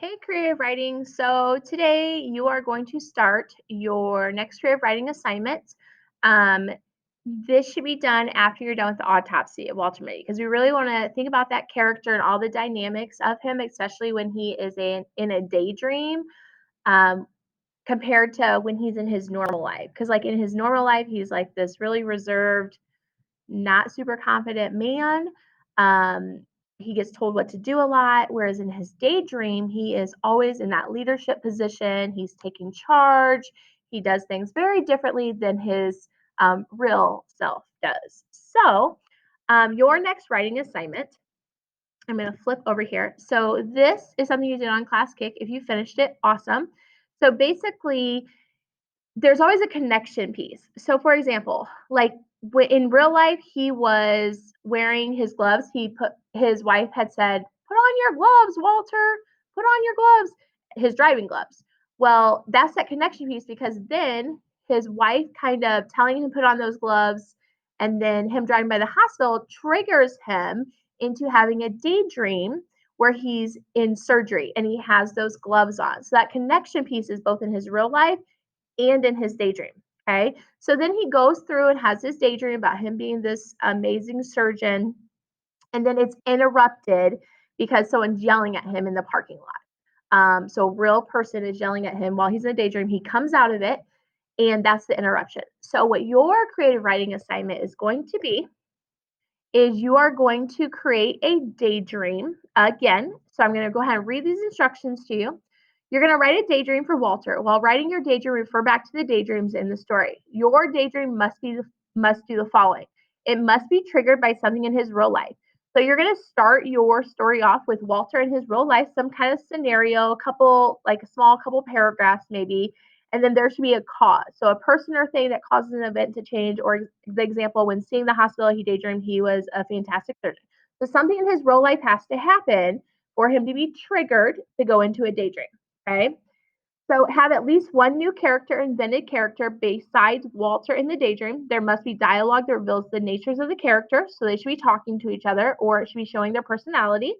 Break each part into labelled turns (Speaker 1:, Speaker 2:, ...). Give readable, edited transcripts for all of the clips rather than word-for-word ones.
Speaker 1: Hey, creative writing. So today you are going to start your next creative writing assignment. Um, this should be done after you're done with the autopsy of Walter Mitty because we really want to think about that character and all the dynamics of him, especially when he is in a daydream um, compared to when he's in his normal life. Because, like, in his normal life, he's like this really reserved, not super confident man. Um, he gets told what to do a lot, whereas in his daydream, he is always in that leadership position. He's taking charge. He does things very differently than his real self does. So, your next writing assignment, I'm going to flip over here. So, this is something you did on Class Kick. If you finished it, awesome. So, basically, there's always a connection piece. So, for example, like in real life, he was wearing his gloves. His wife had said, "Put on your gloves, Walter. Put on your gloves." His driving gloves. Well, that's that connection piece because then his wife kind of telling him to put on those gloves, and then him driving by the hospital triggers him into having a daydream where he's in surgery and he has those gloves on. So that connection piece is both in his real life and in his daydream. Okay. So then he goes through and has this daydream about him being this amazing surgeon. And then it's interrupted because someone's yelling at him in the parking lot. So a real person is yelling at him while he's in a daydream. He comes out of it, and that's the interruption. So what your creative writing assignment is going to be is you are going to create a daydream again. So I'm going to go ahead and read these instructions to you. You're going to write a daydream for Walter. While writing your daydream, refer back to the daydreams in the story. Your daydream must do the following. It must be triggered by something in his real life. So you're going to start your story off with Walter in his real life, some kind of scenario, a couple like a small couple paragraphs maybe, and then there should be a cause. So a person or thing that causes an event to change, or the example, when seeing the hospital, he daydreamed he was a fantastic surgeon. So something in his real life has to happen for him to be triggered to go into a daydream. Okay. So have at least one new character, invented character besides Walter in the daydream. There must be dialogue that reveals the natures of the character. So they should be talking to each other or it should be showing their personality.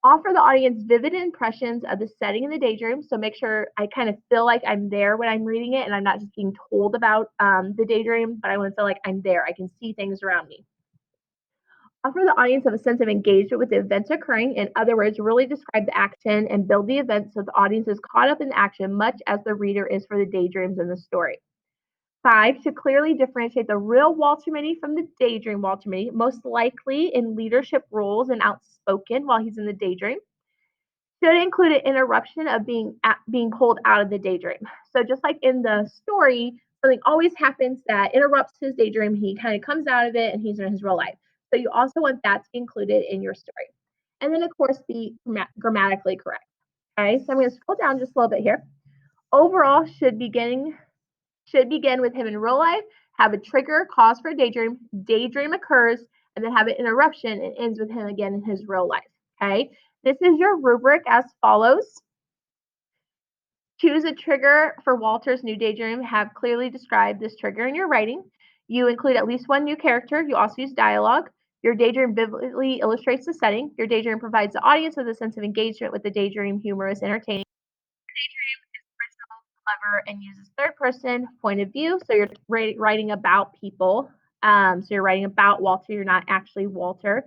Speaker 1: Offer the audience vivid impressions of the setting in the daydream. So make sure I kind of feel like I'm there when I'm reading it and I'm not just being told about the daydream, but I want to feel like I'm there. I can see things around me. Offer the audience of a sense of engagement with the events occurring. In other words, really describe the action and build the event so the audience is caught up in the action much as the reader is for the daydreams in the story. 5, to clearly differentiate the real Walter Mitty from the daydream Walter Mitty, most likely in leadership roles and outspoken while he's in the daydream. Should include an interruption of being pulled out of the daydream. So just like in the story, something always happens that interrupts his daydream. He kind of comes out of it and he's in his real life. So you also want that to be included in your story. And then of course be grammatically correct. Okay, so I'm going to scroll down just a little bit here. Overall should begin with him in real life, have a trigger, cause for a daydream, daydream occurs, and then have an interruption and ends with him again in his real life. Okay, this is your rubric as follows. Choose a trigger for Walter's new daydream. Have clearly described this trigger in your writing. You include at least one new character. You also use dialogue. Your daydream vividly illustrates the setting. Your daydream provides the audience with a sense of engagement with the daydream, humorous, entertaining. Clever and uses third person point of view. So you're writing about people. So you're writing about Walter. You're not actually Walter.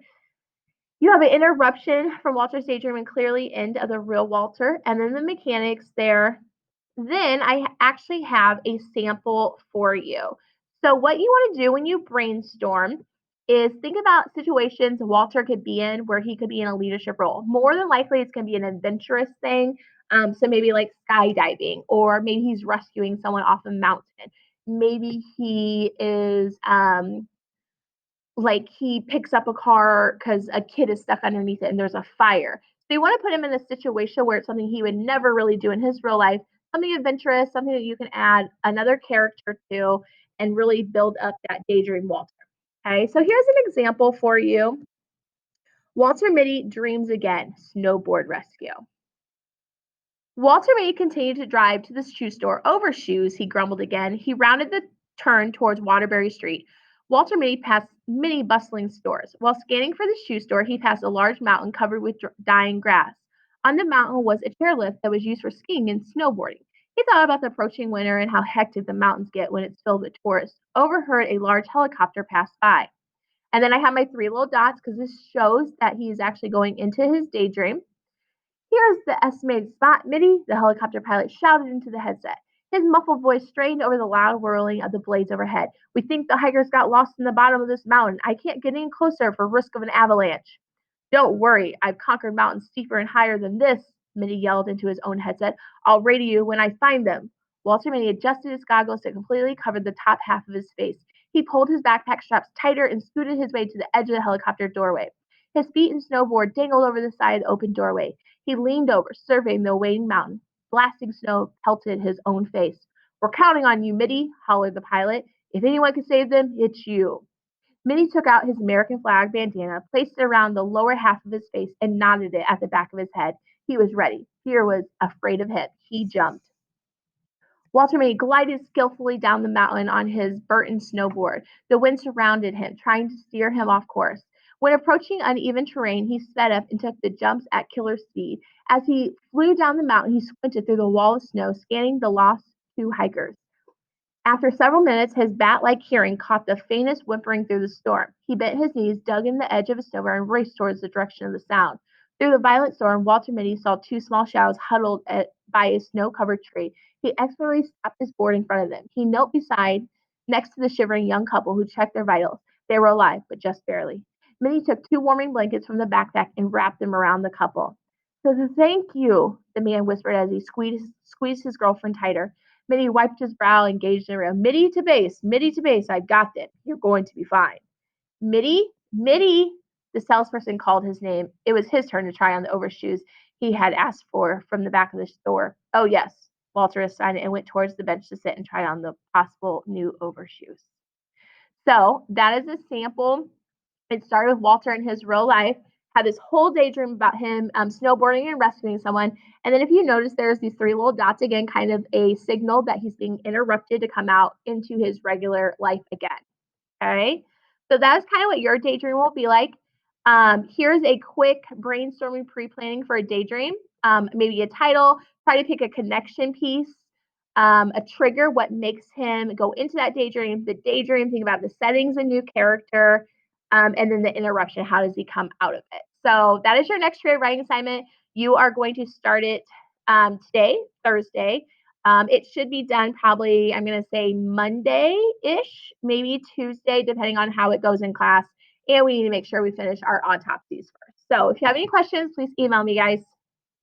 Speaker 1: You have an interruption from Walter's daydream and clearly end of the real Walter. And then the mechanics there. Then I actually have a sample for you. So what you want to do when you brainstorm is think about situations Walter could be in where he could be in a leadership role. More than likely, it's going to be an adventurous thing. So maybe like skydiving, or maybe he's rescuing someone off a mountain. Maybe he is like he picks up a car because a kid is stuck underneath it and there's a fire. So you want to put him in a situation where it's something he would never really do in his real life, something adventurous, something that you can add another character to and really build up that daydream Walter. Okay, so here's an example for you. Walter Mitty dreams again, snowboard rescue. Walter Mitty continued to drive to the shoe store. Over shoes, he grumbled again. He rounded the turn towards Waterbury Street. Walter Mitty passed many bustling stores. While scanning for the shoe store, he passed a large mountain covered with dying grass. On the mountain was a chairlift that was used for skiing and snowboarding. He thought about the approaching winter and how hectic the mountains get when it's filled with tourists. Overheard a large helicopter pass by. And then I have my three little dots because this shows that he's actually going into his daydream. Here's the estimated spot, Mitty, the helicopter pilot shouted into the headset. His muffled voice strained over the loud whirling of the blades overhead. We think the hikers got lost in the bottom of this mountain. I can't get any closer for risk of an avalanche. Don't worry, I've conquered mountains steeper and higher than this, Mitty yelled into his own headset. I'll radio you when I find them. Walter Mitty adjusted his goggles to completely cover the top half of his face. He pulled his backpack straps tighter and scooted his way to the edge of the helicopter doorway. His feet and snowboard dangled over the side of the open doorway. He leaned over, surveying the waiting mountain. Blasting snow pelted his own face. We're counting on you, Mitty, hollered the pilot. If anyone can save them, it's you. Mitty took out his American flag bandana, placed it around the lower half of his face, and knotted it at the back of his head. He was ready. Fear was afraid of him. He jumped. Walter Mitty glided skillfully down the mountain on his Burton snowboard. The wind surrounded him, trying to steer him off course. When approaching uneven terrain, he sped up and took the jumps at killer speed. As he flew down the mountain, he squinted through the wall of snow, scanning the lost two hikers. After several minutes, his bat-like hearing caught the faintest whimpering through the storm. He bent his knees, dug in the edge of his snowboard, and raced towards the direction of the sound. Through the violent storm, Walter Mitty saw two small shadows huddled by a snow-covered tree. He expertly stopped his board in front of them. He knelt next to the shivering young couple who checked their vitals. They were alive, but just barely. Mitty took two warming blankets from the backpack and wrapped them around the couple. So thank you, the man whispered as he squeezed his girlfriend tighter. Mitty wiped his brow and gazed around. Mitty to base, I've got this. You're going to be fine. Mitty, the salesperson called his name. It was his turn to try on the overshoes he had asked for from the back of the store. Oh, yes, Walter assigned and went towards the bench to sit and try on the possible new overshoes. So that is a sample. It started with Walter in his real life, had this whole daydream about him snowboarding and rescuing someone. And then if you notice, there's these three little dots again, kind of a signal that he's being interrupted to come out into his regular life again. Okay. So that's kind of what your daydream will be like. Here's a quick brainstorming pre-planning for a daydream. Maybe a title, try to pick a connection piece, a trigger, what makes him go into that daydream, the daydream, think about the settings, a new character, and then the interruption, how does he come out of it? So that is your next creative writing assignment. You are going to start it today, Thursday. It should be done probably, I'm going to say Monday-ish, maybe Tuesday, depending on how it goes in class. And we need to make sure we finish our autopsies first. So if you have any questions, please email me, guys.